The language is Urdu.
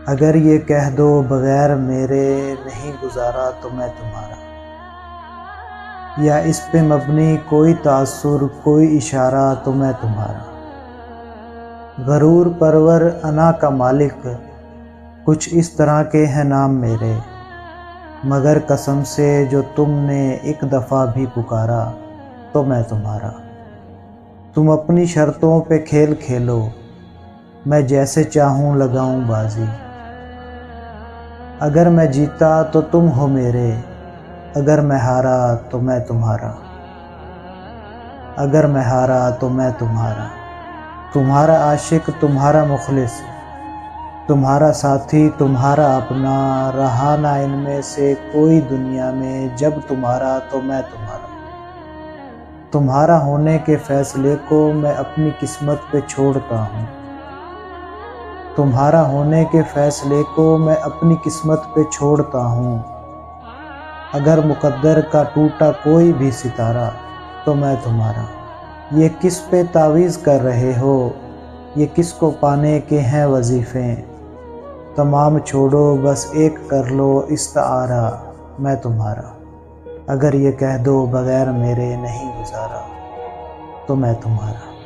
اگر یہ کہہ دو بغیر میرے نہیں گزارا تو میں تمہارا، یا اس پہ مبنی کوئی تاثر کوئی اشارہ تو میں تمہارا۔ غرور پرور انا کا مالک کچھ اس طرح کے ہیں نام میرے، مگر قسم سے جو تم نے ایک دفعہ بھی پکارا تو میں تمہارا۔ تم اپنی شرطوں پہ کھیل کھیلو، میں جیسے چاہوں لگاؤں بازی۔ اگر میں جیتا تو تم ہو میرے، اگر میں ہارا تو میں تمہارا، اگر میں ہارا تو میں تمہارا۔ تمہارا عاشق تمہارا مخلص، تمہارا ساتھی تمہارا اپنا، رہا نہ ان میں سے کوئی دنیا میں، جب تمہارا تو میں تمہارا۔ تمہارا ہونے کے فیصلے کو میں اپنی قسمت پہ چھوڑتا ہوں، تمہارا ہونے کے فیصلے کو میں اپنی قسمت پہ چھوڑتا ہوں۔ اگر مقدر کا ٹوٹا کوئی بھی ستارہ تو میں تمہارا۔ یہ کس پہ تعویذ کر رہے ہو، یہ کس کو پانے کے ہیں وظیفے، تمام چھوڑو بس ایک کر لو استعارہ، میں تمہارا۔ اگر یہ کہہ دو بغیر میرے نہیں گزارا تو میں تمہارا۔